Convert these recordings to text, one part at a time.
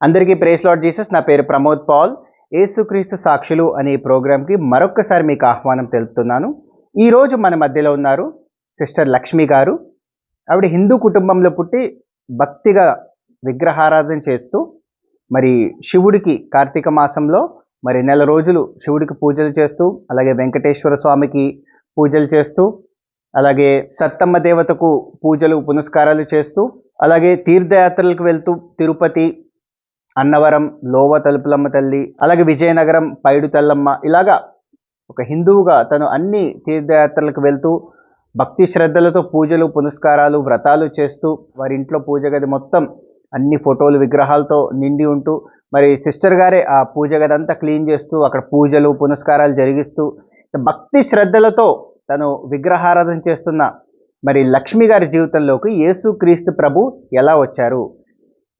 అందరికీ praise lord Jesus. నా పేరు ప్రమోద్ పాల్. యేసుక్రీస్తు సాక్షులు అనే ప్రోగ్రాంకి మరొక్కసారి మీకు ఆహ్వానం తెలుపుతున్నాను. ఈరోజు మన మధ్యలో ఉన్నారు సిస్టర్ లక్ష్మి గారు. ఆవిడ హిందూ కుటుంబంలో పుట్టి భక్తిగా విగ్రహారాధన చేస్తూ మరి శివుడికి కార్తీక మాసంలో మరి నెల రోజులు శివుడికి పూజలు చేస్తూ, అలాగే వెంకటేశ్వర స్వామికి పూజలు చేస్తూ, అలాగే సత్తమ్మ దేవతకు పూజలు పునస్కారాలు చేస్తూ, అలాగే తీర్థయాత్రలకు వెళ్తూ తిరుపతి, అన్నవరం, లోవ తలుపులమ్మ తల్లి, అలాగే విజయనగరం పైడు తల్లమ్మ, ఇలాగా ఒక హిందువుగా తను అన్ని తీర్థయాత్రలకు వెళ్తూ భక్తి శ్రద్ధలతో పూజలు పునస్కారాలు వ్రతాలు చేస్తూ, వారి ఇంట్లో పూజ గది మొత్తం అన్ని ఫోటోలు విగ్రహాలతో నిండి ఉంటూ, మరి సిస్టర్ గారే ఆ పూజ గది అంతా క్లీన్ చేస్తూ అక్కడ పూజలు పునస్కారాలు జరిగిస్తూ భక్తి శ్రద్ధలతో తను విగ్రహారాధన చేస్తున్న మరి లక్ష్మి గారి జీవితంలోకి యేసుక్రీస్తు ప్రభు ఎలా వచ్చారు,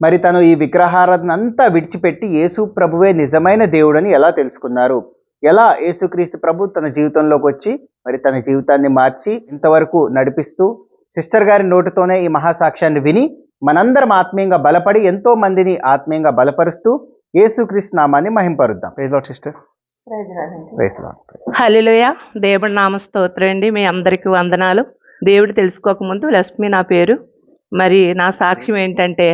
మరి తను ఈ విగ్రహారాధన అంతా విడిచిపెట్టి యేసు ప్రభువే నిజమైన దేవుడని ఎలా తెలుసుకున్నారు, ఎలా యేసుక్రీస్తు ప్రభు తన జీవితంలోకి వచ్చి మరి తన జీవితాన్ని మార్చి ఇంతవరకు నడిపిస్తూ, సిస్టర్ గారి నోటితోనే ఈ మహాసాక్ష్యాన్ని విని మనందరం ఆత్మీయంగా బలపడి ఎంతో మందిని ఆత్మీయంగా బలపరుస్తూ యేసుక్రీస్తు నామాన్ని మహింపరుద్దాం. Praise Lord sister. Praise Lord. Hallelujah. దేవుడి నామ స్తోత్రం అండి. మీ అందరికీ వందనాలు. దేవుడు తెలుసుకోకముందు లక్ష్మి నా పేరు. మరి నా సాక్ష్యం ఏంటంటే,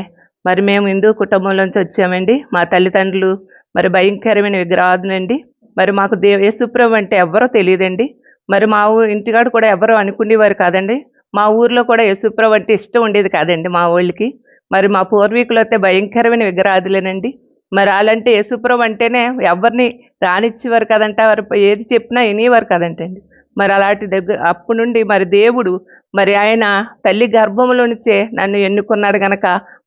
మరి మేము హిందూ కుటుంబంలోంచి వచ్చామండి. మా తల్లిదండ్రులు మరి భయంకరమైన విగ్రహారాధన అండి. మరి మాకు యేసుప్రభు అంటే ఎవరో తెలియదండి. మరి మా ఇంటికాడ కూడా ఎవరో అనుకునేవారు కాదండి. మా ఊర్లో కూడా యేసుప్రభు అంటే ఇష్టం ఉండేది కాదండి మా ఊళ్ళకి. మరి మా పూర్వీకులు అయితే భయంకరమైన విగ్రహాదులేనండి. మరి అలాంటి యేసుప్రభు అంటేనే ఎవరిని రానిచ్చేవారు కదంట, వారు ఏది చెప్పినా వినేవారు కదంటండి. మరి అలాంటి అప్పటి నుండి మరి దేవుడు మరి ఆయన తల్లి గర్భంలో నుంచే నన్ను ఎన్నుకున్నాడు గనక,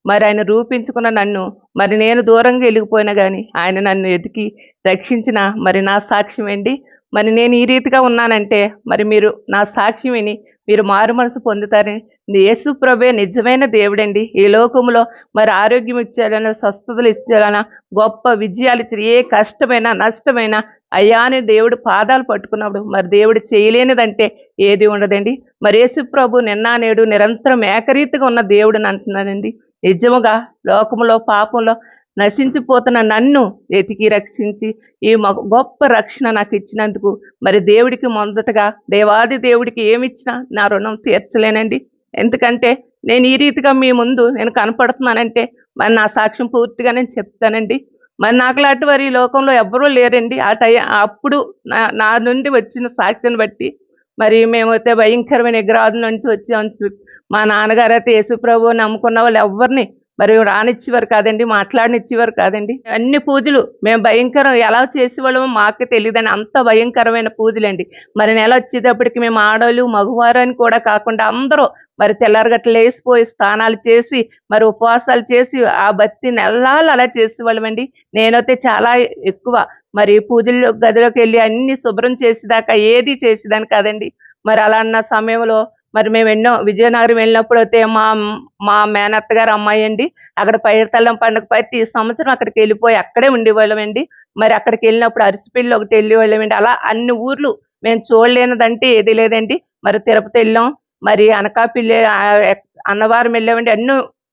మరి ఆయన రూపించుకున్న నన్ను మరి నేను దూరంగా వెళ్ళిపోయినా కానీ ఆయన నన్ను ఎతికి రక్షించిన మరి నా సాక్ష్యం ఏంటి. మరి నేను ఈ రీతిగా ఉన్నానంటే మరి మీరు నా సాక్ష్యం విని మీరు మారు మనసు పొందుతారని. యేసు ప్రభే నిజమైన దేవుడండి. ఈ లోకంలో మరి ఆరోగ్యం ఇచ్చాలన్నా, స్వస్థతలు ఇచ్చాలన్నా, గొప్ప విజయాలు ఇచ్చి ఏ కష్టమైనా నష్టమైనా అయ్యా అని దేవుడు పాదాలు పట్టుకున్నప్పుడు మరి దేవుడు చేయలేనిదంటే ఏది ఉండదండి. మరి యేసు ప్రభు నిన్న నేడు నిరంతరం ఏకరీతిగా ఉన్న దేవుడిని అంటున్నానండి. నిజముగా లోకంలో పాపంలో నశించిపోతున్న నన్ను ఎతికి రక్షించి ఈ గొప్ప రక్షణ నాకు ఇచ్చినందుకు మరి దేవుడికి మొదటగా దేవాది దేవుడికి ఏమిచ్చినా నా రుణం తీర్చలేనండి. ఎందుకంటే నేను ఈ రీతిగా మీ ముందు నేను కనపడుతున్నానంటే మరి నా సాక్ష్యం పూర్తిగా నేను చెప్తానండి. మరి నాకు లాంటి వారు ఈ లోకంలో ఎవ్వరూ లేరండి. అప్పుడు నా నుండి వచ్చిన సాక్ష్యాన్ని బట్టి మరి మేమైతే భయంకరమైన విగ్రహాల నుంచి వచ్చాము. మా నాన్నగారు అయితే యేసుప్రభు నమ్ముకున్న వాళ్ళు ఎవరిని మరి రానిచ్చేవారు కాదండి, మాట్లాడనిచ్చేవారు కాదండి. అన్ని పూజలు మేము భయంకరం ఎలా చేసేవాళ్ళమో మాకే తెలియదని అంత భయంకరమైన పూజలండి. మరి నెల వచ్చేటప్పటికి మేము ఆడవాళ్ళు మగవారు అని కూడా కాకుండా అందరూ మరి తెల్లారగట్ల లేసిపోయి స్నానాలు చేసి మరి ఉపవాసాలు చేసి ఆ భక్తి నెలలు అలా చేసేవాళ్ళమండి. నేనైతే చాలా ఎక్కువ మరి పూజల గదిలోకి వెళ్ళి అన్ని శుభ్రం చేసేదాకా ఏది చేసేదాన్ని కాదండి. మరి అలా అన్న సమయంలో మరి మేము ఎన్నో విజయనగరం వెళ్ళినప్పుడు అయితే మా మేనత్తగారు అమ్మాయి అండి, అక్కడ పైడితల్లం పండుగ ప్రతి సంవత్సరం అక్కడికి వెళ్ళిపోయి అక్కడే ఉండేవాళ్ళమండి. మరి అక్కడికి వెళ్ళినప్పుడు అరిసిపల్లి ఒకటి వెళ్ళేవాళ్ళమండి. అలా అన్ని ఊర్లు మేము చూడలేనిదంటే ఏది లేదండి. మరి తిరుపతి వెళ్ళాం, మరి అనకాపల్లి, అన్నవరం వెళ్ళామండి.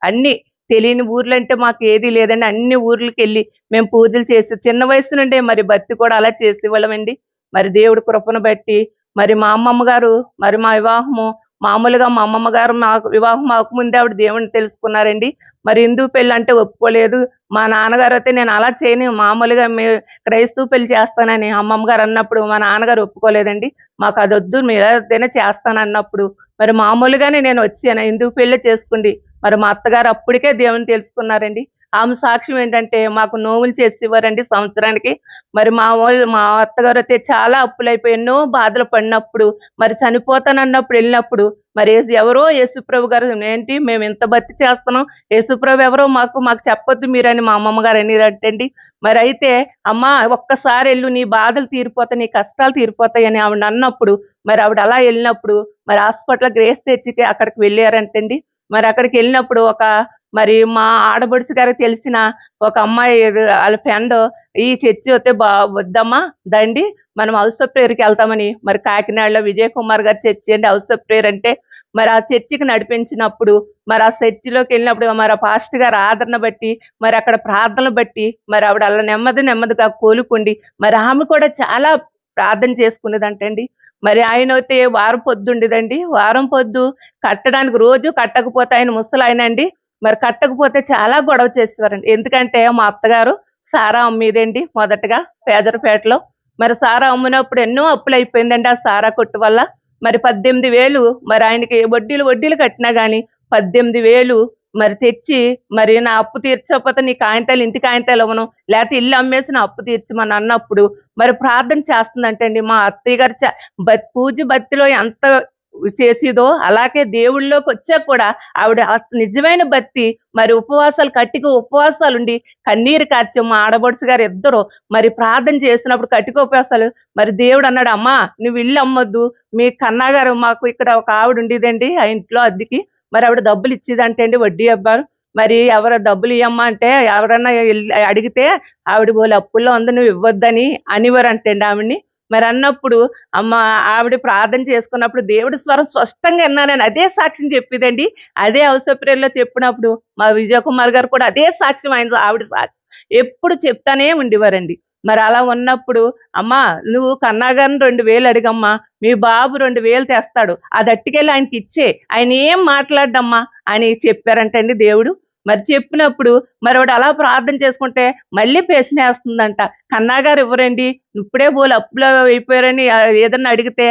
అన్ని తెలియని ఊర్లు అంటే మాకు ఏది లేదండి. అన్ని ఊర్లకి వెళ్ళి మేము పూజలు చేసి చిన్న వయసు నుండే మరి భక్తి కూడా అలా చేసేవాళ్ళమండి. మరి దేవుడి కృపను బట్టి మరి మా అమ్మమ్మ గారు మరి మా వివాహము మామూలుగా మా అమ్మమ్మ గారు మాకు వివాహం అవ్వకముందే ఆవిడ దేవుడిని తెలుసుకున్నారండి. మరి హిందూ పెళ్ళి అంటే ఒప్పుకోలేదు. మా నాన్నగారు అయితే నేను అలా చేయను, మామూలుగా క్రైస్తవ పెళ్లి చేస్తానని అమ్మమ్మ గారు అన్నప్పుడు మా నాన్నగారు ఒప్పుకోలేదండి. మాకు అది వద్దు, మీరు ఏదైనా చేస్తానన్నప్పుడు మరి మామూలుగానే నేను వచ్చాను, హిందూ పెళ్ళి చేసుకోండి. మరి మా అత్తగారు అప్పటికే దేవుని తెలుసుకున్నారండి. ఆమె సాక్ష్యం ఏంటంటే మాకు నోములు చేసేవారండి సంవత్సరానికి. మరి మా అత్తగారు అయితే చాలా అప్పులైపోయి ఎన్నో బాధలు పడినప్పుడు మరి చనిపోతానన్నప్పుడు వెళ్ళినప్పుడు మరి ఎవరో యేసుప్రభు గారు ఏంటి మేము ఇంత భక్తి చేస్తున్నాం, యేసుప్రభు ఎవరో మాకు చెప్పొద్దు మీరని మా అమ్మమ్మ గారు అనేదంటండి. మరి అయితే అమ్మ ఒక్కసారి వెళ్ళు, నీ బాధలు తీరిపోతాయి, నీ కష్టాలు తీరిపోతాయి అని ఆవిడ అన్నప్పుడు మరి ఆవిడ అలా వెళ్ళినప్పుడు మరి హాస్పిటల్ గ్రేస్ తెచ్చికి అక్కడికి వెళ్ళారంటండి. మరి అక్కడికి వెళ్ళినప్పుడు మరి మా ఆడబడుచు గారికి తెలిసిన ఒక అమ్మాయి వాళ్ళ ఫ్రెండ్ ఈ చర్చి వస్తే వద్దమ్మా దండి మనం హౌస్ ఆఫ్ ప్రేయర్కి వెళ్తామని మరి కాకినాడలో విజయ్ కుమార్ గారు చర్చి అండి. హౌస్ ఆఫ్ ప్రేయర్ అంటే మరి ఆ చర్చికి నడిపించినప్పుడు, మరి ఆ చర్చిలోకి వెళ్ళినప్పుడు మరి ఆ పాస్టర్ గారు ఆదరణ బట్టి, మరి అక్కడ ప్రార్థనలు బట్టి, మరి ఆవిడ అలా నెమ్మదిగా కోలుకుండి, మరి ఆమె కూడా చాలా ప్రార్థన చేసుకునేదంటండి. మరి ఆయనైతే వారం పొద్దు ఉండేదండి. వారం పొద్దు కట్టడానికి రోజు కట్టకపోతే ఆయన ముసలాయనండి. మరి కట్టకపోతే చాలా గొడవ చేసేవారండి. ఎందుకంటే మా అత్తగారు సారా అమ్మేదండి మొదటగా పేదరపేటలో. మరి సారా అమ్మినప్పుడు ఎన్నో అప్పులయిపోయిందండి ఆ సారా కొట్టు వల్ల. మరి 18,000 మరి ఆయనకి వడ్డీలు కట్టినా గాని 18,000 మరి తెచ్చి మరి నా అప్పు తీర్చకపోతే నీ కాయింతాలు ఇంటి కాయింతాలు ఇవ్వను. లేతే ఇల్లు అమ్మేసి నా అప్పు తీర్చమని అన్నప్పుడు మరి ప్రార్థన చేస్తుందంటండి. మా అత్తయ్య గారు పూజ భక్తిలో ఎంత చేసేదో అలాగే దేవుళ్ళలోకొచ్చాక కూడా ఆవిడ నిజమైన భక్తి మరి ఉపవాసాలు కట్టిక ఉపవాసాలుండి కన్నీరు కార్చి మా ఆడబడుచు గారు ఇద్దరు మరి ప్రార్థన చేసినప్పుడు కట్టిక ఉపవాసాలు మరి దేవుడు అన్నాడు, అమ్మా నువ్వు ఇల్లు అమ్మొద్దు, మీ కన్నా గారు మాకు ఇక్కడ ఒక ఆవిడ ఉండేదండి ఆ ఇంట్లో అద్దెకి. మరి ఆవిడ డబ్బులు ఇచ్చేదంటే అండి వడ్డీ అబ్బారు. మరి ఎవరు డబ్బులు ఇయ్యమ్మా అంటే ఎవరన్నా అడిగితే ఆవిడ బోలే అప్పుల్లో ఉంది నువ్వు ఇవ్వద్దని అనేవారంటండి ఆవిడ్ని. మరి అన్నప్పుడు అమ్మ ఆవిడ ప్రార్థన చేసుకున్నప్పుడు దేవుడి స్వరం స్పష్టంగా విన్నానని అదే సాక్ష్యం చెప్పేదండి. అదే ఔసప్రియలో చెప్పినప్పుడు మా విజయ్ కుమార్ గారు కూడా అదే సాక్ష్యం ఆవిడ సాక్ష్యం ఎప్పుడు చెప్తానే ఉండేవారండి. మరి అలా ఉన్నప్పుడు అమ్మా నువ్వు కన్నా గారిని 2,000 అడిగమ్మా, మీ బాబు 2,000 తెస్తాడు, అది అట్టుకెళ్ళి ఆయనకి ఇచ్చే, ఆయన ఏం మాట్లాడమ్మా అని చెప్పారంటండి దేవుడు. మరి చెప్పినప్పుడు మరి ఆవిడ అలా ప్రార్థన చేసుకుంటే మళ్ళీ పేసినేస్తుందంట. కన్నా గారు ఇవ్వరండి, ఇప్పుడే బోలు అప్పులో అయిపోయారని ఏదన్నా అడిగితే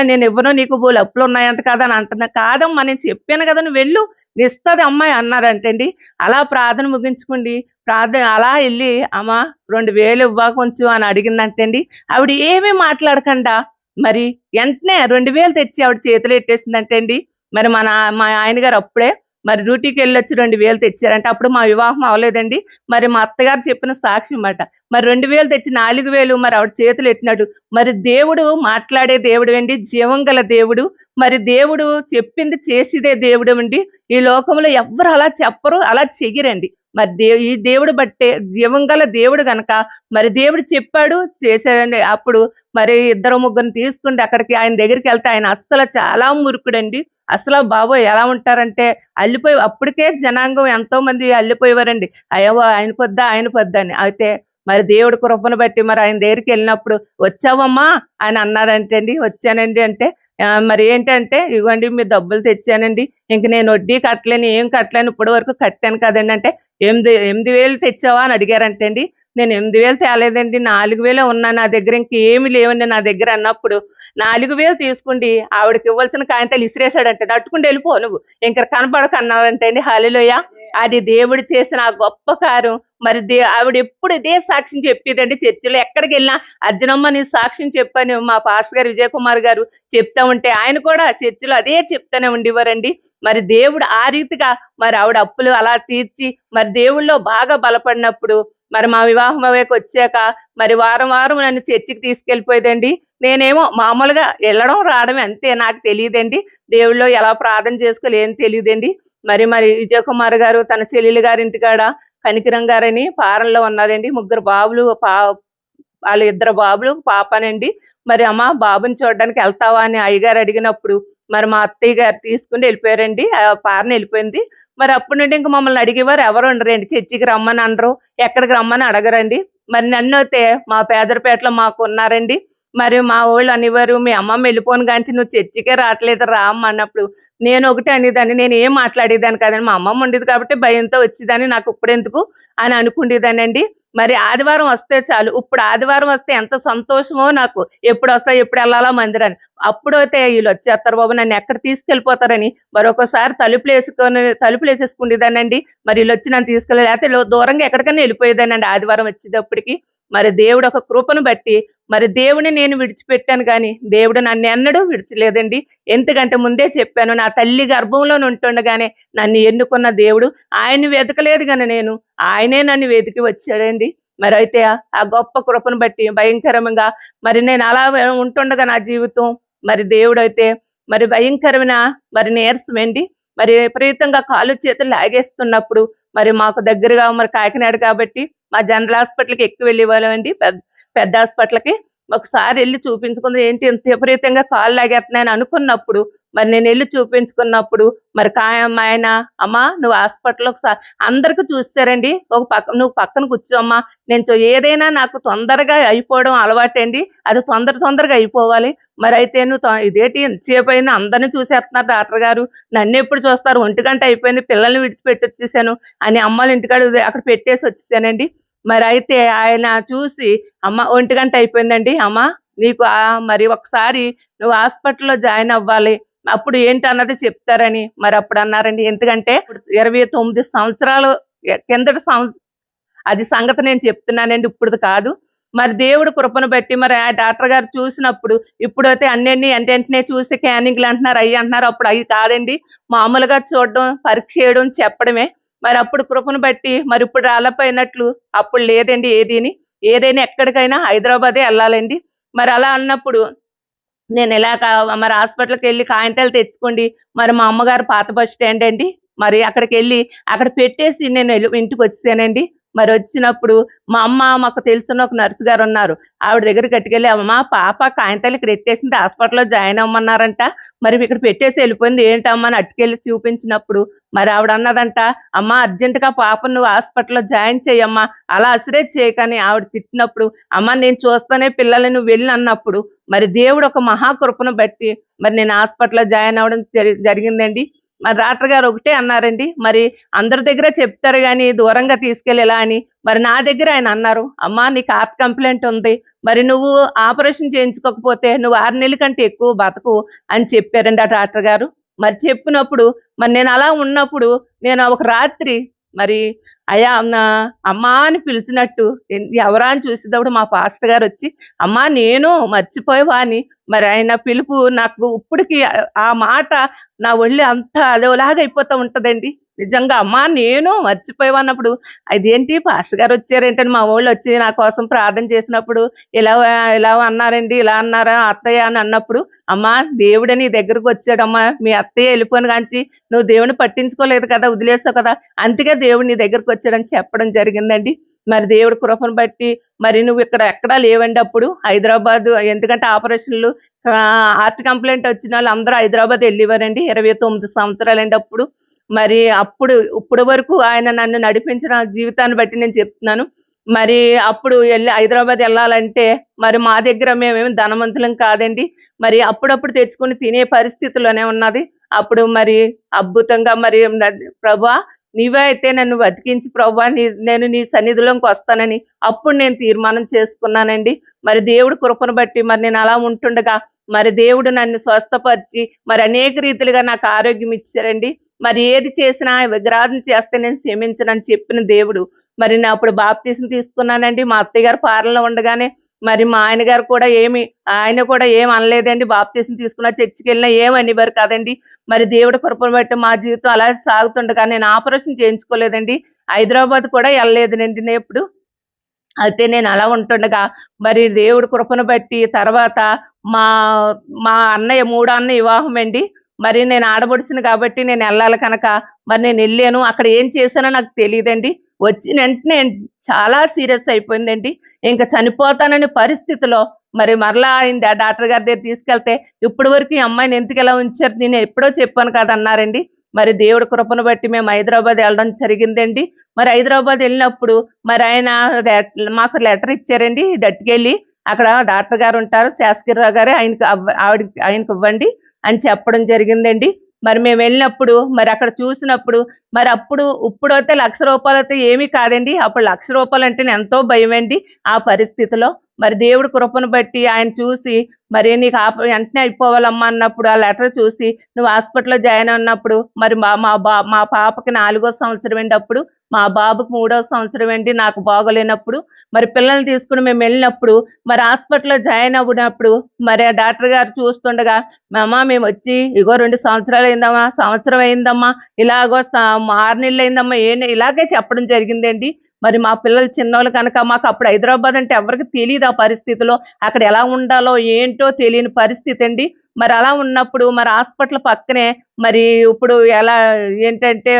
నేను ఇవ్వను, నీకు బోలు అప్పులు ఉన్నాయంట కదా అని అంటున్నా. కాదమ్మా నేను చెప్పాను కదా నువ్వు వెళ్ళు, ఇస్తుంది అమ్మాయి అన్నారంటండి. అలా ప్రార్థన ముగించుకోండి. ప్రార్థన అలా వెళ్ళి అమ్మ 2,000 ఇవ్వా కొంచెం అని అడిగిందంటండి. ఆవిడ ఏమీ మాట్లాడకుండా మరి వెంటనే 2,000 తెచ్చి ఆవిడ చేతిలో ఎట్టేసిందంటండి. మరి మా ఆయన గారు అప్పుడే మరి డ్యూటీకి వెళ్ళొచ్చి 2,000 తెచ్చారంట. అప్పుడు మా వివాహం అవ్వలేదండి. మరి మా అత్తగారు చెప్పిన సాక్ష్యం మాట. మరి 2,000 తెచ్చి 4,000 మరి ఆవిడ చేతులు ఎట్టినాడు. మరి దేవుడు మాట్లాడే దేవుడు అండి, జీవం గల దేవుడు. మరి దేవుడు చెప్పింది చేసేదే దేవుడు అండి. ఈ లోకంలో ఎవ్వరు అలా చెప్పరు, అలా చెయ్యరండి. మరి ఈ దేవుడు బట్టే జీవం గల దేవుడు గనక మరి దేవుడు చెప్పాడు చేశాడండి. అప్పుడు మరి ఇద్దరు ముగ్గురిని తీసుకుంటే అక్కడికి ఆయన దగ్గరికి వెళ్తే ఆయన అస్సలు చాలా మురుకుడండి. అసలు బాబోయ్ ఎలా ఉంటారంటే అల్లిపోయి అప్పటికే జనాంగం ఎంతో మంది అల్లిపోయేవారండి. అయ్యో ఆయన పొద్దా అని. అయితే మరి దేవుడి కృపను బట్టి మరి ఆయన దగ్గరికి వెళ్ళినప్పుడు వచ్చావమ్మా అని అన్నారంటండి. వచ్చానండి అంటే మరి ఏంటంటే ఇవ్వండి మీ డబ్బులు తెచ్చానండి, ఇంక నేను వడ్డీ కట్టలేను ఏం కట్టలేను ఇప్పటి వరకు కట్టాను కదండి అంటే 8,000 తెచ్చావా అని అడిగారంటండి. నేను 8,000 తేలేదండి, 4,000 ఉన్నాయి నా దగ్గర, ఇంకేమి లేవండి నా దగ్గర అన్నప్పుడు 4,000 తీసుకుండి ఆవిడకి ఇవ్వాల్సిన కాయంతాలు ఇసిరేసాడంటే అట్టుకుంటూ వెళ్ళిపో నువ్వు ఇంక కనపడకు అన్నారంటే అండి. హల్లెలూయా. అది దేవుడు చేసిన ఆ గొప్ప కార్యం. మరి ఆవిడ ఎప్పుడు ఇదే సాక్ష్యం చెప్పేదండి చర్చిలో ఎక్కడికి వెళ్ళినా. అర్జునమ్మ నీ సాక్ష్యం చెప్పని మా పాస్టర్ గారు విజయ్ కుమార్ గారు చెప్తా ఉంటే ఆయన కూడా చర్చిలో అదే చెప్తానే ఉండేవారండి. మరి దేవుడు ఆ రీతిగా మరి ఆవిడ అప్పులు అలా తీర్చి మరి దేవుళ్ళో బాగా బలపడినప్పుడు మరి మా వివాహం అయ్యాక వచ్చాక మరి వారం నన్ను చర్చికి తీసుకెళ్ళిపోయేదండి. నేనేమో మామూలుగా వెళ్ళడం రావడమే అంతే, నాకు తెలియదండి దేవుళ్ళో ఎలా ప్రార్థన చేసుకోవాలి ఏం తెలియదండి. మరి విజయ్ కుమార్ గారు తన చెల్లెలు గారి ఇంటికాడ కనికిరం గారని పారంలో ఉన్నారండి. 3 బాబులు వాళ్ళ 2 బాబులు పాపనండి. మరి అమ్మ బాబుని చూడడానికి వెళ్తావా అని అయ్యగారు అడిగినప్పుడు మరి మా అత్తయ్య గారు తీసుకుని వెళ్ళిపోయారండి. ఆ పారన వెళ్ళిపోయింది. మరి అప్పటి నుండి ఇంక మమ్మల్ని అడిగేవారు ఎవరు ఉండరండి. చర్చికి రమ్మని అనరు, ఎక్కడికి రమ్మని అడగరండి. మరి నన్ను అయితే మా పేదరపేటలో మాకు ఉన్నారండి. మరి మా వాళ్ళు అనేవారు మీ అమ్మమ్మ వెళ్ళిపోను గాంచి నువ్వు చర్చికే రావట్లేదు రా అమ్మ అన్నప్పుడు నేను ఒకటి అనేదాన్ని, నేను ఏం మాట్లాడేదాన్ని కాదండి. మా అమ్మమ్మ ఉండేది కాబట్టి భయంతో వచ్చేదాన్ని, నాకు ఇప్పుడెందుకు అని అనుకునేదానండి. మరి ఆదివారం వస్తే చాలు, ఇప్పుడు ఆదివారం వస్తే ఎంత సంతోషమో నాకు, ఎప్పుడు వస్తా ఎప్పుడు వెళ్ళాలా మందిరాన్ని. అప్పుడైతే వీళ్ళు వచ్చేస్తారు బాబు నన్ను ఎక్కడ తీసుకెళ్ళిపోతారని మరొకసారి తలుపులు వేసేసుకునేదానండి. మరి వీళ్ళు వచ్చి నన్ను తీసుకెళ్ళి లేకపోతే దూరంగా ఎక్కడికైనా వెళ్ళిపోయేదానండి ఆదివారం వచ్చేటప్పటికి. మరి దేవుడు ఒక కృపను బట్టి మరి దేవుడిని నేను విడిచిపెట్టాను కానీ దేవుడు నన్ను ఎన్నడూ విడిచలేదండి. ఎందుకంటే ముందే చెప్పాను, నా తల్లి గర్భంలో ఉంటుండగానే నన్ను ఎన్నుకున్న దేవుడు, ఆయన వెతకలేదు కానీ నేను ఆయనే నన్ను వెతికి వచ్చాడండి. మరి అయితే ఆ గొప్ప కృపను బట్టి భయంకరంగా మరి నేను అలా ఉంటుండగా నా జీవితం మరి దేవుడైతే మరి భయంకరమైన మరి నీరసమండి. మరి విపరీతంగా కాళ్ళు చేతులు లాగేస్తున్నప్పుడు మరి మాకు దగ్గరగా మరి కాకినాడ కాబట్టి మా జనరల్ హాస్పిటల్కి ఎక్కువ వెళ్ళేవాళ్ళం అండి. పెద్ద హాస్పిటల్కి ఒకసారి వెళ్ళి చూపించుకుంది. ఏంటి ఇంత విపరీతంగా కాళ్ళు లాగేస్తున్నాయని అనుకున్నప్పుడు మరి నేను వెళ్ళి చూపించుకున్నప్పుడు మరి ఆయన అమ్మ నువ్వు హాస్పిటల్ ఒకసారి అందరికి చూస్తారండి, ఒక పక్క నువ్వు పక్కన కూర్చోమ్మా, నేను ఏదైనా నాకు తొందరగా అయిపోవడం అలవాటండి, అది తొందరగా అయిపోవాలి. మరి అయితే నువ్వు ఇదేంటి ఎంతసేపు అయింది, అందరిని చూసేస్తున్నారు డాక్టర్ గారు, నన్ను ఎప్పుడు చూస్తారు, 1 గంట అయిపోయింది, పిల్లల్ని విడిచిపెట్టి వచ్చేసాను అని అమ్మాళ్ళ ఇంటికాడ అక్కడ పెట్టేసి వచ్చేసానండి. మరి అయితే ఆయన చూసి అమ్మ 1 గంట అయిపోయిందండి, అమ్మ నీకు మరి ఒకసారి నువ్వు హాస్పిటల్లో జాయిన్ అవ్వాలి, అప్పుడు ఏంటన్నది చెప్తారని మరి అప్పుడు అన్నారండి. ఎందుకంటే 29 సంవత్సరాలు కిందటి అది సంగతి నేను చెప్తున్నానండి, ఇప్పుడు కాదు. మరి దేవుడు కృపను బట్టి మరి ఆ డాక్టర్ గారు చూసినప్పుడు ఇప్పుడైతే అన్నీ వెంటనే చూసి స్కానింగ్లు అంటున్నారు, అవి అంటున్నారు, అప్పుడు అవి కాదండి, మామూలుగా చూడడం, పరీక్ష చేయడం, చెప్పడమే. మరి అప్పుడు కృపను బట్టి మరి ఇప్పుడు రాలేపోయినట్లు అప్పుడు లేదండి, ఏదైనా ఎక్కడికైనా హైదరాబాదే వెళ్ళాలండి. మరి అలా అన్నప్పుడు నేను మరి హాస్పిటల్కి వెళ్ళి కాగితాలు తెచ్చుకోండి, మరి మా అమ్మగారు పాత బస్ స్టాండ్ అండి, మరి అక్కడికి వెళ్ళి అక్కడ పెట్టేసి నేను ఇంటికి వచ్చేసానండి. మరి వచ్చినప్పుడు మా అమ్మ, మాకు తెలిసిన ఒక నర్సు గారు ఉన్నారు, ఆవిడ దగ్గరికి కట్టుకెళ్ళి, అమ్మ పాప కాగితాలు ఇక్కడ ఎట్టేసింది, హాస్పిటల్లో జాయిన్ అవ్వమన్నారంట, మరి ఇక్కడ పెట్టేసి వెళ్ళిపోయింది ఏంటమ్మా అని అట్టుకెళ్ళి చూపించినప్పుడు మరి ఆవిడ అన్నదంట, అమ్మ అర్జెంటుగా పాపను నువ్వు హాస్పిటల్లో జాయిన్ చేయమ్మా, అలా అసిరేట్ చేయకని ఆవిడ తిట్టినప్పుడు, అమ్మ నేను చూస్తానే పిల్లల్ని నువ్వు వెళ్ళి అన్నప్పుడు మరి దేవుడు ఒక మహాకృపను బట్టి మరి నేను హాస్పిటల్లో జాయిన్ అవ్వడం జరిగిందండి. మరి డాక్టర్ గారు ఒకటే అన్నారండి, మరి అందరి దగ్గర చెప్తారు కానీ దూరంగా తీసుకెళ్ళేలా అని, మరి నా దగ్గర ఆయన అన్నారు, అమ్మా నీకు హార్ట్ కంప్లైంట్ ఉంది, మరి నువ్వు ఆపరేషన్ చేయించుకోకపోతే నువ్వు 6 నెలల కంటే ఎక్కువ బతకు అని చెప్పారండి ఆ డాక్టర్ గారు. మరి చెప్పినప్పుడు మరి నేను అలా ఉన్నప్పుడు నేను ఒక రాత్రి మరి అయ్యా అమ్మా అని పిలిచినట్టు ఎవరా అని చూసేటప్పుడు మా పాస్టర్ గారు వచ్చి, అమ్మా నేను మర్చిపోయావా అని, మరి ఆయన పిలుపు నాకు ఇప్పటికి ఆ మాట నా ఒళ్ళు అంతా అదోలాగా అయిపోతూ ఉంటదండి. నిజంగా అమ్మా నేను మర్చిపోయావా అన్నప్పుడు, అదేంటి పాస్టర్ గారు వచ్చారేంటని మా వాళ్ళు వచ్చి నా కోసం ప్రార్థన చేసినప్పుడు ఇలా ఇలా అన్నారండి, ఇలా అన్నారా అత్తయ్య అని అన్నప్పుడు, అమ్మా దేవుడు నీ దగ్గరకు వచ్చాడమ్మా, మీ అత్తయ్య వెళ్ళిపోయిన కాంచి నువ్వు దేవుని పట్టించుకోలేదు కదా, వదిలేసావు కదా, అందుకే దేవుడు నీ దగ్గరకు వచ్చాడని చెప్పడం జరిగిందండి. మరి దేవుడి కృపను బట్టి మరి నువ్వు ఇక్కడ ఎక్కడా లేవండి అప్పుడు హైదరాబాద్, ఎందుకంటే ఆపరేషన్లు హార్ట్ కంప్లైంట్ వచ్చిన వాళ్ళు అందరూ హైదరాబాద్ వెళ్ళేవారండి. 29 సంవత్సరాలండి అప్పుడు. మరి ఇప్పుడు వరకు ఆయన నన్ను నడిపించిన జీవితాన్ని బట్టి నేను చెప్తున్నాను. మరి అప్పుడు హైదరాబాద్ వెళ్ళాలంటే మరి మా దగ్గర మేమేమి ధనవంతులం కాదండి. మరి అప్పుడప్పుడు తెచ్చుకొని తినే పరిస్థితిలోనే ఉన్నది. అప్పుడు మరి అద్భుతంగా మరి ప్రభువా నీవే అయితే నన్ను బతికించి ప్రభువా నేను నీ సన్నిధిలోకి వస్తానని అప్పుడు నేను తీర్మానం చేసుకున్నానండి. మరి దేవుడి కృపను బట్టి మరి నేను అలా ఉంటుండగా మరి దేవుడు నన్ను స్వస్థపరిచి మరి అనేక రీతిలుగా నాకు ఆరోగ్యం ఇచ్చారండి. మరి ఏది చేసినా విగ్రహాన్ని చేస్తే నేను క్షమించనని చెప్పిన దేవుడు మరి నేను అప్పుడు బాప్తీసం తీసుకున్నానండి. మా అత్తయ్య గారు పాలనలో ఉండగానే మరి మా ఆయన గారు కూడా ఆయన కూడా ఏం అనలేదండి. బాప్తీసం తీసుకున్నా, చర్చికి వెళ్ళినా ఏం అనేవారు కాదండి. మరి దేవుడి కృపను బట్టి మా జీవితం అలా సాగుతుండగా నేను ఆపరేషన్ చేయించుకోలేదండి. హైదరాబాద్ కూడా వెళ్ళలేదునండి నేను ఎప్పుడు. అయితే నేను అలా ఉంటుండగా మరి దేవుడి కృపను బట్టి తర్వాత మా మా అన్నయ్య మూడో అన్నయ్య వివాహం అండి. మరి నేను ఆడబడుచును కాబట్టి నేను వెళ్ళాలి కనుక మరి నేను వెళ్ళాను. అక్కడ ఏం చేశానో నాకు తెలియదండి. వచ్చిన వెంటనే చాలా సీరియస్ అయిపోయిందండి. ఇంకా చనిపోతానని పరిస్థితిలో మరి మరలా ఆయన డాక్టర్ గారి దగ్గర తీసుకెళ్తే ఇప్పటి వరకు ఈ అమ్మాయిని ఎందుకు ఇలా ఉంచారు, నేను ఎప్పుడో చెప్పాను కదన్నారండి. మరి దేవుడి కృపను బట్టి మేము హైదరాబాద్ వెళ్ళడం జరిగిందండి. మరి హైదరాబాద్ వెళ్ళినప్పుడు మరి ఆయన మాకు లెటర్ ఇచ్చారండి, దట్టుకెళ్ళి అక్కడ డాక్టర్ గారు ఉంటారు, శాస్త్రిరావు గారు, ఆయనకి ఇవ్వండి అని చెప్పడం జరిగిందండి. మరి మేము వెళ్ళినప్పుడు మరి అక్కడ చూసినప్పుడు మరి ఇప్పుడైతే ₹1,00,000 అయితే ఏమీ కాదండి. అప్పుడు ₹1,00,000 అంటే ఎంతో భయం అండి ఆ పరిస్థితిలో. మరి దేవుడి కృపను బట్టి ఆయన చూసి మరి నీకు వెంటనే అయిపోవాలమ్మా అన్నప్పుడు ఆ లెటర్ చూసి నువ్వు హాస్పిటల్లో జాయిన్ అన్నప్పుడు మరి మా పాపకి 4వ సంవత్సరం అండి అప్పుడు, మా బాబుకి 3వ సంవత్సరం అండి నాకు బాగోలేనప్పుడు. మరి పిల్లల్ని తీసుకుని మేము వెళ్ళినప్పుడు మరి హాస్పిటల్లో జాయిన్ అవ్వనప్పుడు మరి ఆ డాక్టర్ గారు చూస్తుండగా, అమ్మ మేము వచ్చి ఇగో 2 సంవత్సరాలు అయిందమ్మా, సంవత్సరం అయిందమ్మా, ఇలాగో 6 నెలలు అయిందమ్మా, ఇలాగే చెప్పడం జరిగిందండి. మరి మా పిల్లలు చిన్నోళ్ళు కనుక మాకు అప్పుడు హైదరాబాద్ అంటే ఎవరికి తెలియదు ఆ పరిస్థితిలో, అక్కడ ఎలా ఉండాలో ఏంటో తెలియని పరిస్థితి అండి. మరి అలా ఉన్నప్పుడు మరి హాస్పిటల్ పక్కనే మరి ఇప్పుడు ఏంటంటే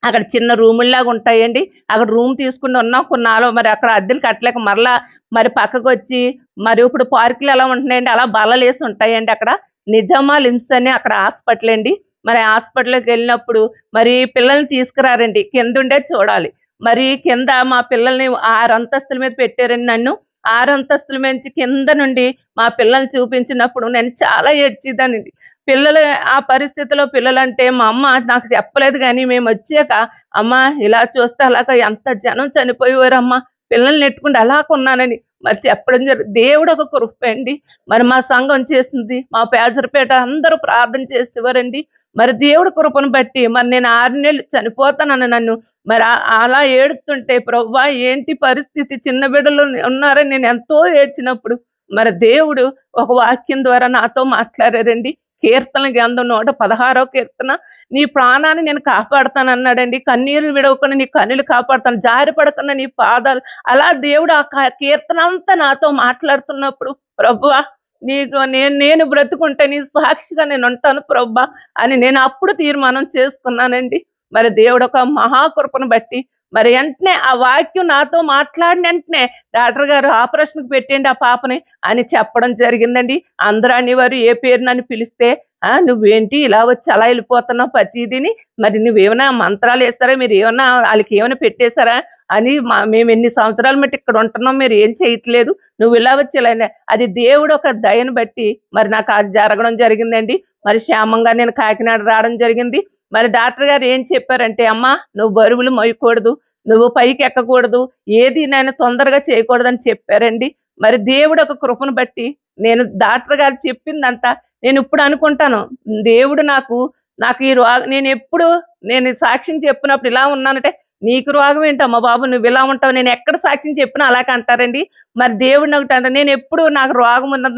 అక్కడ చిన్న రూముల్లాగా ఉంటాయండి. అక్కడ రూమ్ తీసుకుని ఉన్నాం కొన్నాళ్ళు. మరి అక్కడ అద్దెలు కట్టలేక మరలా మరి పక్కకు వచ్చి మరి ఇప్పుడు పార్కులు ఎలా ఉంటున్నాయండి, అలా బల్లలేసి ఉంటాయండి అక్కడ. నిజామా లిమ్స్ అని అక్కడ హాస్పిటల్ అండి. మరి హాస్పిటల్కి వెళ్ళినప్పుడు మరి పిల్లల్ని తీసుకురారండి, కింద ఉండే చూడాలి. మరి కింద మా పిల్లల్ని 6 అంతస్తుల మీద పెట్టారండి నన్ను. 6 అంతస్తుల నుంచి కింద నుండి మా పిల్లల్ని చూపించినప్పుడు నేను చాలా ఏడ్చేదానండి. పిల్లలు ఆ పరిస్థితిలో పిల్లలంటే మా అమ్మ నాకు చెప్పలేదు గానీ మేమొచ్చాక, "అమ్మ ఇలా చూస్తే అలాగా ఎంత జనం చనిపోయేవారమ్మా. పిల్లల్ని నెట్టుకుంటూ అలాగున్నానని" మరి చెప్పడం దేవుడు ఒక కృప అండి. మరి మా సంఘం చేసింది, మా పేజరపేట అందరూ ప్రార్థన చేసేవారండి. మరి దేవుడి కృపను బట్టి మరి నేను 6 నెలలు చనిపోతానని నన్ను మరి అలా ఏడుస్తుంటే, "ప్రభువా ఏంటి పరిస్థితి, చిన్న బిడ్డలు ఉన్నారని" నేను ఎంతో ఏడ్చినప్పుడు మరి దేవుడు ఒక వాక్యం ద్వారా నాతో మాట్లాడారండి. కీర్తన గ్రంథం 116వ కీర్తన, "నీ ప్రాణాన్ని నేను కాపాడుతానన్నాడండి. కన్నీరు విడవకుండా నీ కన్నులు కాపాడుతాను. జారిపడకుండా నీ పాదాలు" అలా దేవుడు ఆ కీర్తన అంతా నాతో మాట్లాడుతున్నప్పుడు, "ప్రభువా నీకు నేను నేను బ్రతుకుంటే నీ సాక్షిగా నేనుంటాను ప్రభువా" అని నేను అప్పుడు తీర్మానం చేసుకున్నానండి. మరి దేవుడు ఒక మహాకృపను బట్టి మరి వెంటనే ఆ వాక్యం నాతో మాట్లాడిన వెంటనే డాక్టర్ గారు ఆపరేషన్‌కి పెట్టేయండి ఆ పాపని అని చెప్పడం జరిగిందండి. అందరూ అనేవారు ఏ పేరు నన్ను పిలిస్తే, "నువ్వేంటి ఇలా వచ్చి అలా వెళ్ళిపోతున్నావు ప్రతీదీని, మరి నువ్వేమైనా మంత్రాలేసారా? మీరేమన్నా ఆళ్ళకేమైనా పెట్టేసారా? అని మేమెన్ని సంవత్సరాలు బట్టి ఇక్కడ ఉంటున్నాం, మీరు ఏం చేయట్లేదు. నువ్వు ఇలా వచ్చి ఇలా" అది దేవుడు ఒక దయను బట్టి మరి నాకు అది జరగడం జరిగిందండి. మరి క్షేమంగా నేను కాకినాడ రావడం జరిగింది. మరి డాక్టర్ గారు ఏం చెప్పారంటే, "అమ్మా నువ్వు బరువులు మోయకూడదు, నువ్వు పైకి ఎక్కకూడదు, ఏది నేను తొందరగా చేయకూడదని" చెప్పారండి. మరి దేవుడు ఒక కృపను బట్టి నేను డాక్టర్ గారు చెప్పిందంతా నేను ఇప్పుడు అనుకుంటాను. దేవుడు నాకు నాకు ఈ నేనెప్పుడు నేను సాక్ష్యం చెప్పినప్పుడు ఇలా ఉన్నానంటే, "నీకు రోగం ఏంటమ్మా బాబు, నువ్వు ఇలా ఉంటావు." నేను ఎక్కడ సాక్ష్యం చెప్పినా అలాగే అంటారండి. మరి దేవుడిని ఒకటి అంటాను, నేనెప్పుడు నాకు రోగం ఉన్నది,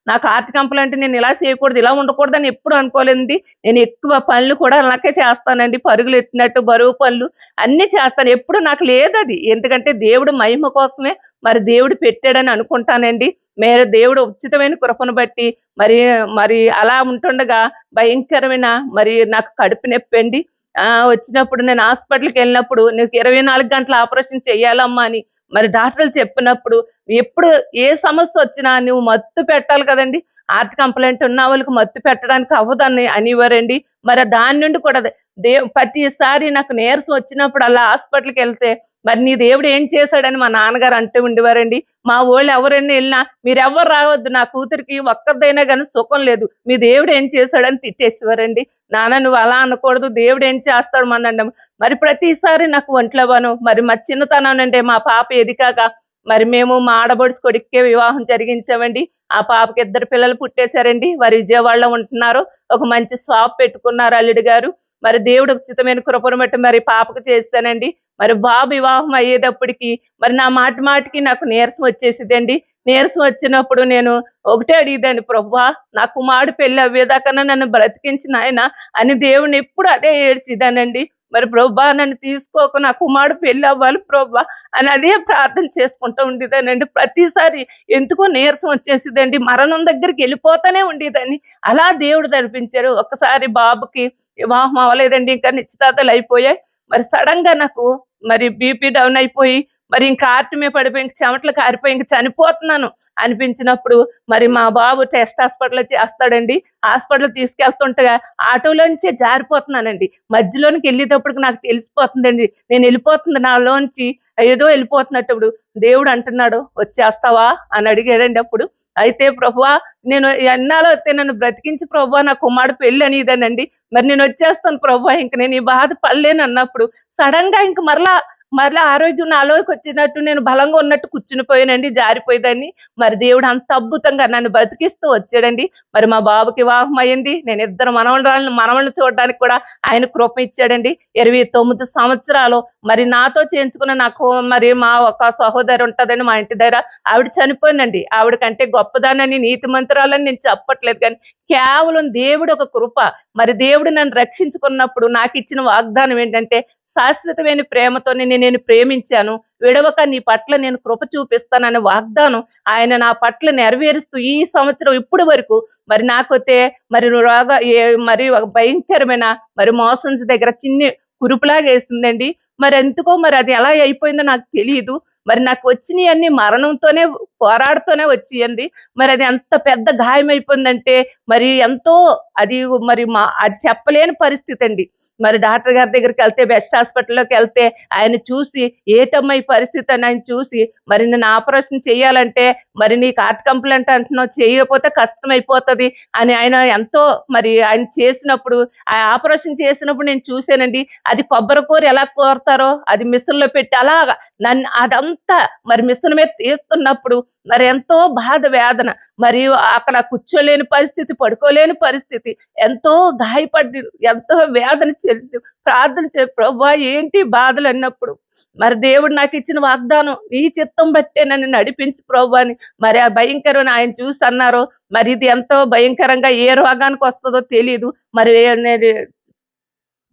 నాకు హార్ట్ కంప్లైంట్, నేను ఇలా చేయకూడదు, ఇలా ఉండకూడదని ఎప్పుడు అనుకోలేదండి. నేను ఎక్కువ పనులు కూడా అలాగే చేస్తానండి. పరుగులు ఎత్తినట్టు బరువు పనులు అన్నీ చేస్తాను. ఎప్పుడు నాకు లేదది. ఎందుకంటే దేవుడు మహిమ కోసమే మరి దేవుడు పెట్టాడని అనుకుంటానండి. దేవుడు ఉచితమైన కృపను బట్టి మరి మరి అలా ఉంటుండగా భయంకరమైన మరి నాకు కడుపు నొప్పండి. వచ్చినప్పుడు నేను హాస్పిటల్‌కెళ్ళినప్పుడు, "నీకు 24 గంటల ఆపరేషన్ చేయాలమ్మా" అని మరి డాక్టర్లు చెప్పినప్పుడు, ఎప్పుడు ఏ సమస్యొచ్చినా నువ్వు మత్తు పెట్టాలి కదండీ! హార్ట్ కంప్లెయింట్ ఉన్న వాళ్ళకి మత్తు పెట్టడానికి అవ్వదని అనేవారండి. మరి దాని నుండి కూడా ప్రతిసారి నాకు నీరసం వచ్చినప్పుడల్లా హాస్పిటల్‌కెళ్తే, మరి నీ దేవుడు ఏం చేశాడని మా నాన్నగారు అంటూ ఉండేవారండి. మా వోళ్ళు ఎవరైనా ఎళ్ళినా, "మీరెవ్వరు రావద్దు, నా కూతురికి ఒక్కరిదైనా గాని సుఖం లేదు. మీ దేవుడు ఏం చేశాడని" తిట్టేసేవారండి. "నాన్న నువ్వు అలా అనకూడదు, దేవుడు ఏం చేస్తాడు మనండం." మరి ప్రతిసారి నాకు ఒంట్లో మరి మా చిన్నతనం నుండే మా పాప ఎదిగాక మరి మేము మా ఆడబడుచు కొడుక్కే వివాహం జరిగించామండి. ఆ పాపకి 2 పిల్లలు పుట్టేసారండి. వారు విజయవాడలో ఉంటున్నారు. ఒక మంచి షాప్ పెట్టుకున్నారు అల్లుడు గారు. మరి దేవుడు ఉచితమైన కృపను బట్టి మరి పాపకు చేశానండి. మరి బాబు వివాహం అయ్యేటప్పటికి మరి నా మాటి మాటికి నాకు నీరసం వచ్చేసిదండి. నీరసం వచ్చినప్పుడు నేను ఒకటే అడిగేదాన్ని, "ప్రభువా నా కుమారుడు పెళ్లి అవ్వేదాకన్నా నన్ను బ్రతికించు నాయనా" అని దేవుడిని ఎప్పుడు అదే ఏడ్చేదానండి. మరి "ప్రభువా నన్ను తీసుకోకు, నా కుమారుడు పెళ్లి అవ్వాలి ప్రభువా" అని అదే ప్రార్థన చేసుకుంటూ ఉండేదానండి. ప్రతిసారి ఎందుకో నీరసం వచ్చేసిదండి. మరణం దగ్గరికి వెళ్ళిపోతానే ఉండేదాన్ని. అలా దేవుడు నడిపించారు. ఒక్కసారి బాబుకి వివాహం అవ్వలేదండి. ఇంకా నిశ్చితార్థాలు అయిపోయాయి. మరి సడెన్‌గా నాకు మరి బీపీ డౌన్ అయిపోయి, మరి ఇంకా హార్ట్ మీద పడిపోయి, ఇంక చెమటలు కారిపోయి, ఇంక చనిపోతున్నాను అనిపించినప్పుడు మరి మా బాబు టెస్ట్ హాస్పిటల్‌లో చేస్తాడండి. హాస్పిటల్‌కి తీసుకెళ్తుంటే ఆటోలోంచే జారిపోతున్నానండి. మధ్యలోనికి వెళ్ళేటప్పటికి నాకు తెలిసిపోతుందండి. నేను వెళ్ళిపోతుంది నాలోంచి ఏదో వెళ్ళిపోతున్నప్పుడు దేవుడు అంటున్నాడు, "వచ్చేస్తావా?" అని అడిగాడండి అప్పుడు. అయితే ప్రభువా నేను ఎన్నాళ్ళు అయితే నన్ను బ్రతికించు ప్రభువా, నా కుమారుడు పెళ్లి అనేదానండి. మరి నేను వచ్చేస్తాను ప్రభువా, ఇంక నేను ఈ బాధ పడలేను అన్నప్పుడు సడెన్‌గా ఇంక మరలా ఆరోగ్యం నాలోకొచ్చినట్టు నేను బలంగా ఉన్నట్టు కూర్చునిపోయానండి, జారిపోయేదాన్ని. మరి దేవుడు అంత అద్భుతంగా నన్ను బ్రతికిస్తూ వచ్చాడండి. మరి మా బాబుకి వివాహం అయింది. నేను 2 మనవళ్ళని చూడడానికి కూడా ఆయన కృప ఇచ్చాడండి. 29 సంవత్సరాలు మరి నాతో చేయించుకున్న మరి మా ఒక సహోదరి ఉంటదండి మా ఇంటి దగ్గర. ఆవిడ చనిపోయిందండి. ఆవిడ కంటే గొప్పదానని, నీతిమంతురాలని నేను చెప్పట్లేదు కానీ, కేవలం దేవుడు ఒక కృప. మరి దేవుడు నన్ను రక్షించుకున్నప్పుడు నాకిచ్చిన వాగ్దానం ఏంటంటే, శాశ్వతమైన ప్రేమతోనే నేను ప్రేమించాను, విడవక నీ పట్ల నేను కృప చూపిస్తాననే వాగ్దానం ఆయన నా పట్ల నెరవేరుస్తూ ఈ సంవత్సరం ఇప్పటి వరకు మరి నాకైతే మరి మరి ఒక భయంకరమైన మరి మోషన్స్ దగ్గర చిన్ని కురుపులాగా వేసిందండి. మరి ఎందుకో మరి అది ఎలా అయిపోయిందో నాకు తెలీదు. మరి నాకు వచ్చినయన్నీ మరణంతోనే పోరాడుతూనే వచ్చియండి. మరి అది ఎంత పెద్ద గాయమైపోయిందంటే మరి ఎంతో అది మరి అది చెప్పలేని పరిస్థితి అండి. మరి డాక్టర్ గారి దగ్గరికి వెళ్తే బెస్ట్ హాస్పిటల్లోకి వెళ్తే ఆయన చూసి ఏటమ్మా ఈ పరిస్థితి అని ఆయన చూసి మరి నేను ఆపరేషన్ చేయాలంటే మరి నీకు హార్ట్ కంప్లైంట్ అంటున్నావు, చేయకపోతే కష్టం అయిపోతుంది అని ఆయన ఎంతో మరి ఆయన చేసినప్పుడు ఆ ఆపరేషన్ చేసినప్పుడు నేను చూశానండి. అది కొబ్బరి కూర ఎలా కోరుతారో అది మిషన్లో పెట్టి అలాగా నన్ను అదంతా మరి మిషన్ మీద తీస్తున్నప్పుడు మరి ఎంతో బాధ వేదన, మరి అక్కడ కూర్చోలేని పరిస్థితి, పడుకోలేని పరిస్థితి, ఎంతో గాయపడి ఎంతో వేదన చెంది ప్రార్థన ప్రభువా ఏంటి బాధలు అన్నప్పుడు మరి దేవుడు నాకు ఇచ్చిన వాగ్దానం నీ చిత్తం బట్టే నన్ను నడిపించి ప్రభువా అని మరి ఆ భయంకరమైన ఆయన చూసి అన్నారు. మరి ఇది ఎంతో భయంకరంగా ఏ రోగానికి వస్తుందో తెలియదు, మరి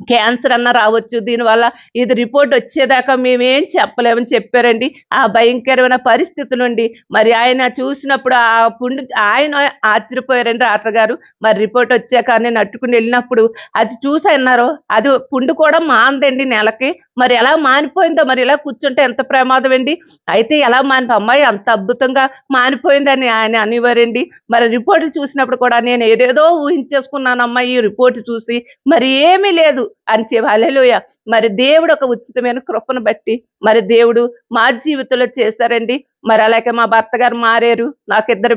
క్యాన్సర్ అన్న రావచ్చు, దీనివల్ల ఇది రిపోర్ట్ వచ్చేదాకా మేమేం చెప్పలేమని చెప్పారండి. ఆ భయంకరమైన పరిస్థితి నుండి మరి ఆయన చూసినప్పుడు ఆ పుండు ఆయన ఆశ్చర్యపోయారండి డాక్టర్ గారు. మరి రిపోర్ట్ వచ్చాక నేను అట్టుకుని వెళ్ళినప్పుడు అది చూసి అన్నారు అది పుండు కూడా మాందండి నెలకి, మరి ఎలా మానిపోయిందో, మరి ఇలా కూర్చుంటే ఎంత ప్రమాదం అండి, అయితే ఎలా అమ్మాయి అంత అద్భుతంగా మానిపోయిందని ఆయన అనేవారండి. మరి రిపోర్ట్ చూసినప్పుడు కూడా నేను ఏదేదో ఊహించేసుకున్నానమ్మా ఈ రిపోర్ట్ చూసి, మరి ఏమీ లేదు అని హల్లెలూయా. మరి దేవుడు ఒక ఉచితమైన కృపను బట్టి మరి దేవుడు మా జీవితంలో చేశారండి. మరి అలాగే మా భర్త గారు మారారు, నాకు 2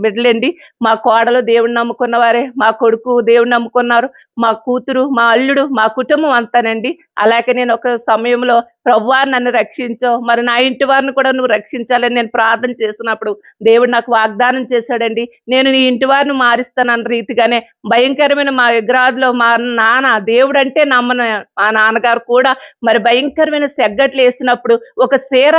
బిడ్డలండి. మా కోడలు దేవుడిని నమ్ముకున్న వారే, మా కొడుకు దేవుడిని నమ్ముకున్నారు, మా కూతురు, మా అల్లుడు, మా కుటుంబం అంతానండి. అలాగే నేను ఒక సమయంలో ప్రభువా నన్ను రక్షించావు, మరి నా ఇంటి వారిని కూడా నువ్వు రక్షించాలని నేను ప్రార్థన చేసినప్పుడు దేవుడు నాకు వాగ్దానం చేశాడండి. నేను నీ ఇంటి వారిని మారుస్తానన్న రీతిగానే భయంకరమైన మా విగ్రహాల్లో మా నాన్న దేవుడు అంటే నమ్మను మా నాన్నగారు కూడా మరి భయంకరమైన సెగ్గట్లు వేసినప్పుడు ఒక చీర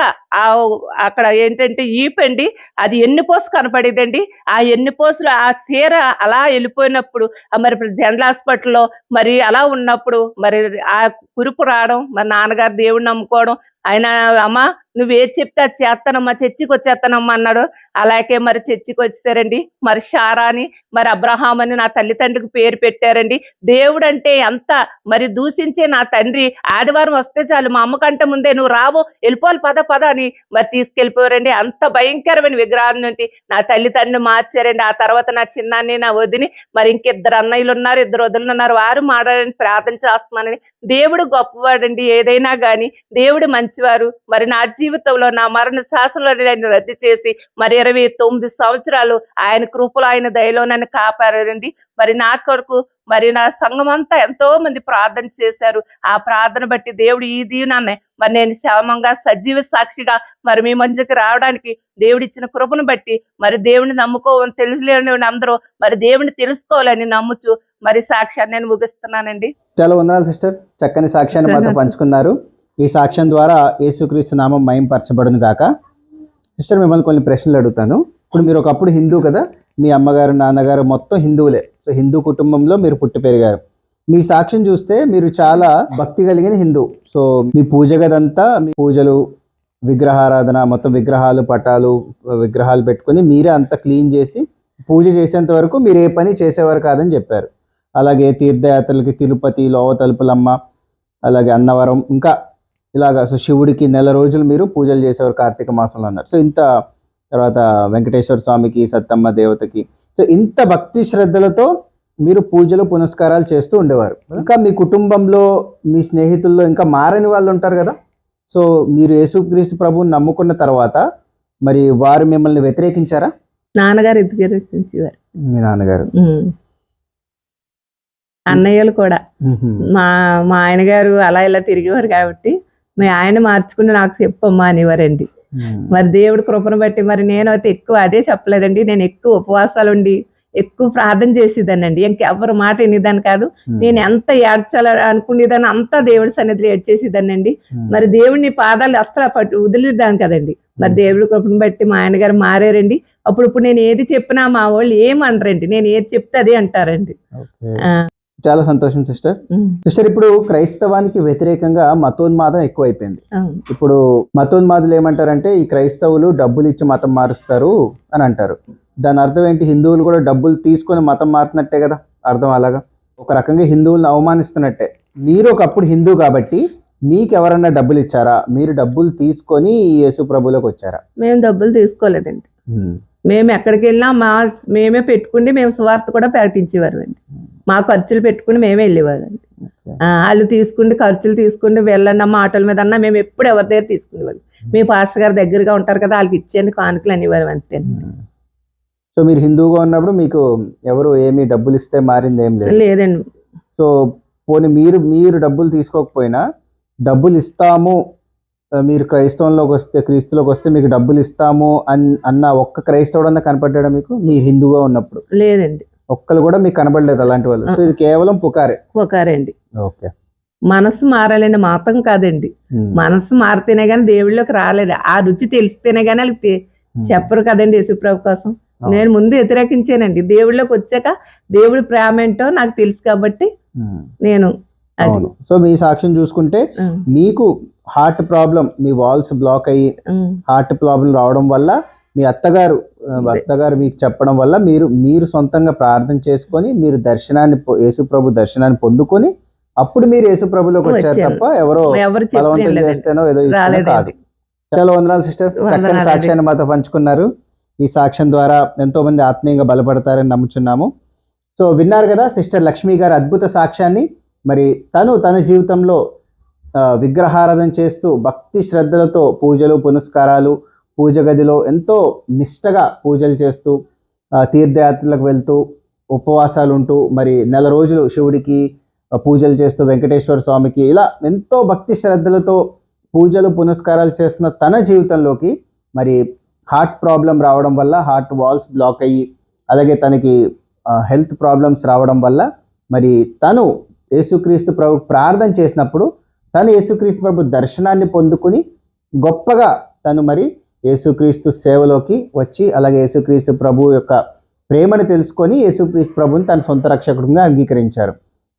అక్కడ ఏంటంటే ఈపండి అది ఎన్నిపోసు కనపడేదండి. ఆ ఎన్నిపోసులు ఆ చీర అలా వెళ్ళిపోయినప్పుడు మరి జనరల్ హాస్పిటల్లో మరి అలా ఉన్నప్పుడు మరి ఆ కురుపు రావడం, మరి నాన్నగారు దేవుడిని నమ్ముకోవడం, ఆయన అమ్మ నువ్వేది చెప్తే అది చేస్తానమ్మా, చర్చికి వచ్చేస్తానమ్మా అన్నాడు. అలాగే మరి చర్చికి వచ్చేసారండి. మరి షారా అని మరి అబ్రహాం అని నా తల్లిదండ్రులకు పేరు పెట్టారండి. దేవుడు అంటే ఎంత మరి దూషించే నా తండ్రి ఆదివారం వస్తే చాలు మా అమ్మకంటే ముందే నువ్వు రావు వెళ్ళిపోవాలి పద అని మరి తీసుకెళ్ళిపోయారండి. అంత భయంకరమైన విగ్రహం నుండి నా తల్లిదండ్రులు మార్చారండి. ఆ తర్వాత నా చిన్నాన్ని నా వదిని మరి ఇంకిద్దరు అన్నయ్యలు ఉన్నారు, 2 వదులు ఉన్నారు, వారు మాడాలని ప్రార్థన చేస్తున్నానని. దేవుడు గొప్పవాడండి, ఏదైనా కానీ దేవుడు మంచివారు. మరి నా జీవితంలో నా మరణ శాసనంలో ఆయన రద్దు చేసి మరి 29 సంవత్సరాలు ఆయన కృపలో ఆయన దయలో నన్ను కాపాడారండి. మరి నా కొరకు మరి నా సంఘం అంతా ఎంతో మంది ప్రార్థన చేశారు. ఆ ప్రార్థన బట్టి దేవుడు ఈ దీవెనని మరి నేను క్షేమంగా సజీవ సాక్షిగా మరి మీ మధ్యకి రావడానికి దేవుడు ఇచ్చిన కృపను బట్టి మరి దేవుడిని నమ్ముకోవాలని తెలియలేని అందరూ మరి దేవుడిని తెలుసుకోవాలని నమ్ముచు మరి సాక్ష్యాన్ని నేను ముగిస్తున్నానండి. చాలా వందనాలు సిస్టర్, చక్కని సాక్ష్యాన్ని మాతో పంచుకున్నారు. ఈ సాక్ష్యం ద్వారా యేసుక్రీస్తు నామం మహింపరచబడును గాక. సిస్టర్ మిమ్మల్ని కొన్ని ప్రశ్నలు అడుగుతాను. ఇప్పుడు మీరు ఒకప్పుడు హిందూ కదా, మీ అమ్మగారు నాన్నగారు మొత్తం హిందువులే, సో హిందూ కుటుంబంలో మీరు పుట్టి పెరిగారు. మీ సాక్ష్యం చూస్తే మీరు చాలా భక్తి కలిగిన హిందూ. సో మీ పూజ గదంతా మీ పూజలు, విగ్రహారాధన, మొత్తం విగ్రహాలు, పటాలు, విగ్రహాలు పెట్టుకొని మీరే అంతా క్లీన్ చేసి పూజ చేసేంత వరకు మీరు ఏ పని చేసేవారు కాదని చెప్పారు. అలాగే తీర్థయాత్రలకి తిరుపతి, లోవతలుపులమ్మ, అలాగే అన్నవరం, ఇంకా ఇలాగా సో శివుడికి 1 నెల రోజులు మీరు పూజలు చేసేవారు కార్తీక మాసంలో అన్నారు. సో ఇంత తర్వాత వెంకటేశ్వర స్వామికి, సత్తమ్మ దేవతకి, సో ఇంత భక్తి శ్రద్ధలతో మీరు పూజలు పునస్కారాలు చేస్తూ ఉండేవారు. ఇంకా మీ కుటుంబంలో మీ స్నేహితుల్లో ఇంకా మారని వాళ్ళు ఉంటారు కదా, సో మీరు యేసుక్రీస్తు ప్రభువుని నమ్ముకున్న తర్వాత మరి వారు మిమ్మల్ని వ్యతిరేకించారా? నాన్నగారు వ్యతిరేకించేవారు. మీ నాన్నగారు, అన్నయ్యలు కూడా మా ఆయన గారు అలా ఇలా తిరిగేవారు కాబట్టి మీ ఆయన మార్చుకుని నాకు చెప్పమ్మా అనేవారండి. మరి దేవుడి కృపను బట్టి మరి నేను అయితే ఎక్కువ అదే చెప్పలేదండి, నేను ఎక్కువ ఉపవాసాలు ఉండి ఎక్కువ ప్రార్థన చేసేదానండి. ఇంకెవరి మాట వినేదాన్ని కాదు. నేను ఎంత ఏడ్చాల అనుకునేదాన్ని అంతా దేవుడి సన్నిధిలో ఏడ్చేసేదానండి. మరి దేవుడిని పాదాలు అస్సలు వదిలేదాన్ని కదండి. మరి దేవుడి కృపను బట్టి మా ఆయన గారు మారారండి. ఇప్పుడు నేను ఏది చెప్పినా మా వాళ్ళు ఏమనరండి, నేను ఏది చెప్తే అదే అంటారండి. చాలా సంతోషం సిస్టర్. సిస్టర్, ఇప్పుడు క్రైస్తవానికి వ్యతిరేకంగా మతోన్మాదం ఎక్కువైపోయింది. ఇప్పుడు మతోన్మాదులు ఏమంటారంటే ఈ క్రైస్తవులు డబ్బులు ఇచ్చి మతం మారుస్తారు అని అంటారు. దాని అర్థం ఏంటి? హిందువులు కూడా డబ్బులు తీసుకొని మతం మారుతున్నట్టే కదా అర్థం. అలాగా ఒక రకంగా హిందువులను అవమానిస్తున్నట్టే. మీరు ఒకప్పుడు హిందూ కాబట్టి మీకు ఎవరన్నా డబ్బులు ఇచ్చారా? మీరు డబ్బులు తీసుకొని యేసు ప్రభులోకి వచ్చారా? మేము డబ్బులు తీసుకోలేదండి. మేము ఎక్కడికి వెళ్ళినా మేమే పెట్టుకుని మేము సువార్త కూడా ప్రకటించేవారు అండి. మా ఖర్చులు పెట్టుకుని మేమే వెళ్ళేవారు అండి. వాళ్ళు తీసుకుంటే ఖర్చులు తీసుకుంటే వెళ్ళన్న మాటల మీద అన్నా మేము ఎప్పుడు ఎవరి దగ్గర తీసుకునేవాళ్ళు. మీ పాస్టర్ గారి దగ్గరగా ఉంటారు కదా, వాళ్ళకి ఇచ్చేయండి కానుకలు అనేవారు అంతే. సో మీరు హిందూగా ఉన్నప్పుడు మీకు ఎవరు ఏమి డబ్బులు ఇస్తే మారింది ఏం లేదు? లేదండి. సో పోనీ మీరు డబ్బులు తీసుకోకపోయినా డబ్బులు ఇస్తాము, మీరు క్రైస్తవంలోకి వస్తే క్రీస్తులోకి వస్తే మీకు డబ్బులు ఇస్తాము అన్న ఒక్క క్రైస్తవుడన్నా కనపడ్డా మీకు? మీరు హిందూగా ఉన్నప్పుడు లేదండి, ఒక్కరు కూడా మీకు కనబడలేదు అలాంటి వాళ్ళు. సో ఇది కేవలం పుకారే అండి. ఓకే. మనసు మారాలండి, మాత్రం కాదండి. మనసు మారితేనే గానీ దేవుళ్ళలోకి రాలేదు. ఆ రుచి తెలిస్తేనే గానీ వాళ్ళకి చెప్పరు కదండి యేసుప్రభు కోసం. నేను ముందు వ్యతిరేకించానండి. దేవుళ్ళలోకి వచ్చాక దేవుడి ప్రేమ ఏంటో నాకు తెలుసు కాబట్టి నేను. సో మీ సాక్ష్యం చూసుకుంటే మీకు హార్ట్ ప్రాబ్లం, మీ వాల్స్ బ్లాక్ అయ్యి హార్ట్ ప్రాబ్లం రావడం వల్ల మీ అత్తగారు మీకు చెప్పడం వల్ల మీరు సొంతంగా ప్రార్థన చేసుకొని మీరు యేసుప్రభు దర్శనాన్ని పొందుకొని అప్పుడు మీరు యేసుప్రభులోకి వచ్చారు తప్ప ఎవరో బలవంతం చేస్తేనో ఏదో కాదు. చాలా వందనాలు సిస్టర్, చక్కని సాక్ష్యాన్ని మాతో పంచుకున్నారు. ఈ సాక్ష్యం ద్వారా ఎంతో మంది ఆత్మీయంగా బలపడతారని నమ్ముచున్నాము. సో విన్నారు కదా సిస్టర్ లక్ష్మి గారి అద్భుత సాక్ష్యాన్ని. మరి తన జీవితంలో విగ్రహారాధన చేస్తూ భక్తి శ్రద్ధలతో పూజలు పునస్కారాలు, పూజ గదిలో ఎంతో నిష్టగా పూజలు చేస్తూ, తీర్థయాత్రలకు వెళ్తూ, ఉపవాసాలు ఉంటూ, మరి 4 రోజులు శివుడికి పూజలు చేస్తూ, వెంకటేశ్వర స్వామికి ఇలా ఎంతో భక్తి శ్రద్ధలతో పూజలు పునస్కారాలు చేస్తున్న తన జీవితంలోకి మరి హార్ట్ ప్రాబ్లం రావడం వల్ల, హార్ట్ వాల్స్ బ్లాక్ అయ్యి, అలాగే తనకి హెల్త్ ప్రాబ్లమ్స్ రావడం వల్ల మరి తను యేసుక్రీస్తు ప్రభు ప్రార్థన చేసినప్పుడు తను యేసుక్రీస్తు ప్రభు దర్శనాన్ని పొందుకుని గొప్పగా తను మరి యేసుక్రీస్తు సేవలోకి వచ్చి, అలాగే యేసుక్రీస్తు ప్రభు యొక్క ప్రేమను తెలుసుకొని యేసుక్రీస్తు ప్రభుని తన సొంత రక్షకుడిగా అంగీకరించారు.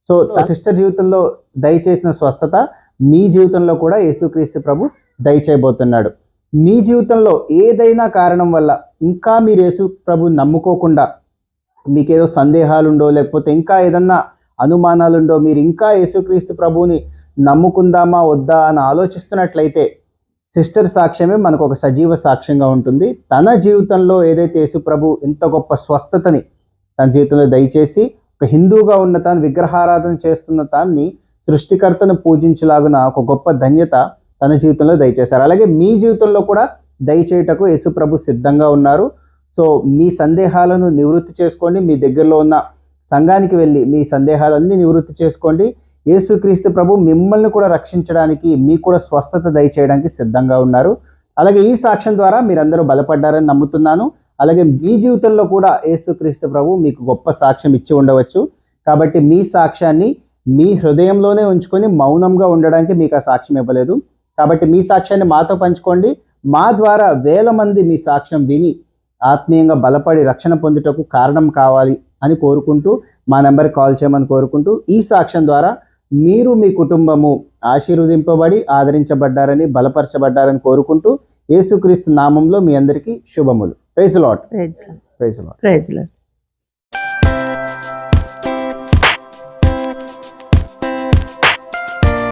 సో సిస్టర్ జీవితంలో దయచేసిన స్వస్థత మీ జీవితంలో కూడా యేసుక్రీస్తు ప్రభు దయచేయబోతున్నాడు. మీ జీవితంలో ఏదైనా కారణం వల్ల ఇంకా మీరు యేసు ప్రభుని నమ్ముకోకుండా మీకేదో సందేహాలుండో, లేకపోతే ఇంకా ఏదన్నా అనుమానాలుండో, మీరు ఇంకా యేసుక్రీస్తు ప్రభువుని నమ్ముకుందామా వద్దా అని ఆలోచిస్తున్నట్లయితే సిస్టర్ సాక్ష్యమే మనకు ఒక సజీవ సాక్ష్యంగా ఉంటుంది. తన జీవితంలో ఏదైతే యేసు ప్రభు ఇంత గొప్ప స్వస్థతని తన జీవితంలో దయచేసి, ఒక హిందూగా ఉన్న తాను విగ్రహారాధన చేస్తున్న తాన్ని సృష్టికర్తను పూజించలాగున ఒక గొప్ప ధన్యత తన జీవితంలో దయచేశారు. అలాగే మీ జీవితంలో కూడా దయచేయటకు యేసు ప్రభు సిద్ధంగా ఉన్నారు. సో మీ సందేహాలను నివృత్తి చేసుకోండి. మీ దగ్గరలో ఉన్న సంఘానికి వెళ్ళి మీ సందేహాలన్నీ నివృత్తి చేసుకోండి. యేసుక్రీస్తు ప్రభు మిమ్మల్ని కూడా రక్షించడానికి, మీకు కూడా స్వస్థత దయచేయడానికి సిద్ధంగా ఉన్నారు. అలాగే ఈ సాక్ష్యం ద్వారా మీరందరూ బలపడ్డారని నమ్ముతున్నాను. అలాగే మీ జీవితంలో కూడా యేసుక్రీస్తు ప్రభు మీకు గొప్ప సాక్ష్యం ఇచ్చి ఉండవచ్చు. కాబట్టి మీ సాక్ష్యాన్ని మీ హృదయంలోనే ఉంచుకొని మౌనంగా ఉండడానికి మీకు ఆ సాక్ష్యం ఇవ్వలేదు. కాబట్టి మీ సాక్ష్యాన్ని మాతో పంచుకోండి. మా ద్వారా 1000 మంది మీ సాక్ష్యం విని ఆత్మీయంగా బలపడి రక్షణ పొందుటకు కారణం కావాలి అని కోరుకుంటూ, మా నెంబర్కి కాల్ చేయమని కోరుకుంటూ, ఈ సాక్ష్యం ద్వారా మీరు మీ కుటుంబము ఆశీర్వదింపబడి ఆదరించబడ్డారని, బలపరచబడ్డారని కోరుకుంటూ యేసుక్రీస్తు నామంలో మీ అందరికీ శుభములు. Praise Lord. Praise lord.